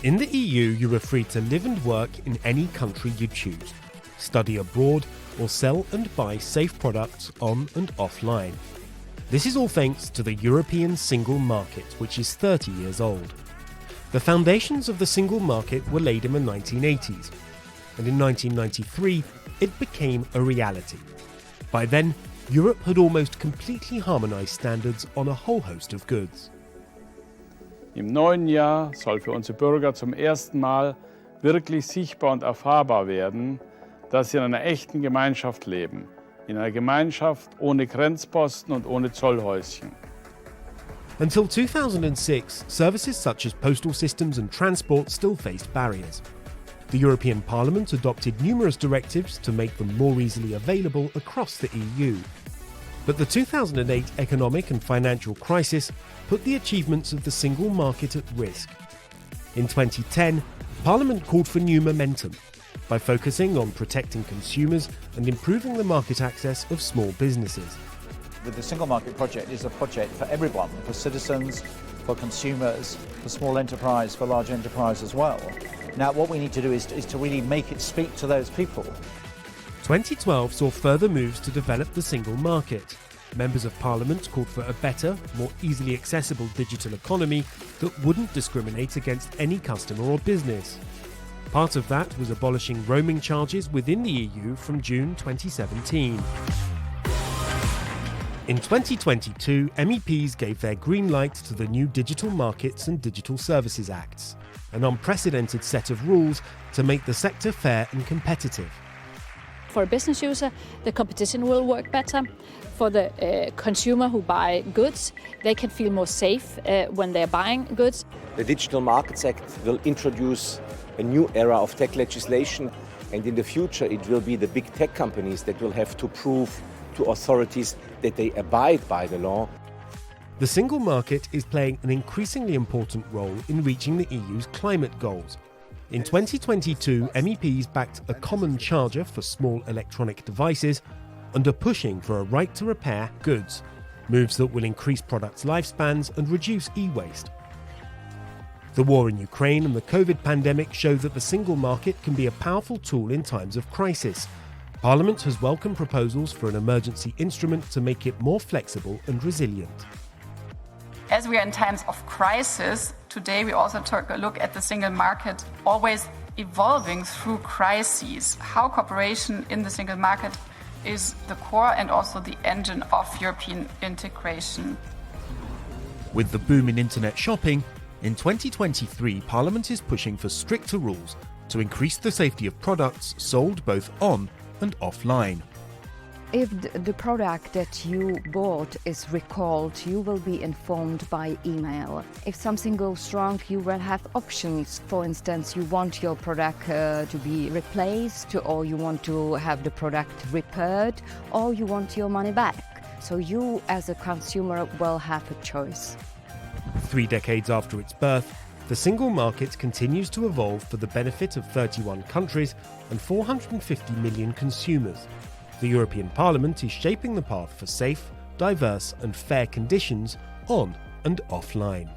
In the EU, you are free to live and work in any country you choose, study abroad, or sell and buy safe products on and offline. This is all thanks to the European single market, which is 30 years old. The foundations of the single market were laid in the 1980s, and in 1993 it became a reality. By then, Europe had almost completely harmonized standards on a whole host of goods. Im neuen Jahr soll für unsere Bürger zum ersten Mal wirklich sichtbar und erfahrbar werden, dass sie in einer echten Gemeinschaft leben. In einer Gemeinschaft ohne Grenzposten und ohne Zollhäuschen. Until 2006, services such as postal systems and transport still faced barriers. The European Parliament adopted numerous directives to make them more easily available across the EU. But the 2008 economic and financial crisis put the achievements of the single market at risk. In 2010, Parliament called for new momentum by focusing on protecting consumers and improving the market access of small businesses. The single market project is a project for everyone, for citizens, for consumers, for small enterprise, for large enterprise as well. Now what we need to do is to really make it speak to those people. 2012 saw further moves to develop the single market. Members of Parliament called for a better, more easily accessible digital economy that wouldn't discriminate against any customer or business. Part of that was abolishing roaming charges within the EU from June 2017. In 2022, MEPs gave their green light to the new Digital Markets and Digital Services Acts, an unprecedented set of rules to make the sector fair and competitive. For a business user, the competition will work better. For the consumer who buy goods, they can feel more safe when they're buying goods. The Digital Markets Act will introduce a new era of tech legislation, and in the future it will be the big tech companies that will have to prove to authorities that they abide by the law. The single market is playing an increasingly important role in reaching the EU's climate goals. In 2022, MEPs backed a common charger for small electronic devices and are pushing for a right to repair goods, moves that will increase products' lifespans and reduce e-waste. The war in Ukraine and the COVID pandemic show that the single market can be a powerful tool in times of crisis. Parliament has welcomed proposals for an emergency instrument to make it more flexible and resilient. As we are in times of crisis, today we also took a look at the single market always evolving through crises. How cooperation in the single market is the core and also the engine of European integration. With the boom in internet shopping, in 2023 Parliament is pushing for stricter rules to increase the safety of products sold both on and offline. If the product that you bought is recalled, you will be informed by email. If something goes wrong, you will have options. For instance, you want your product to be replaced, or you want to have the product repaired, or you want your money back. So you, as a consumer, will have a choice. 3 decades after its birth, the single market continues to evolve for the benefit of 31 countries and 450 million consumers. The European Parliament is shaping the path for safe, diverse and fair conditions on and offline.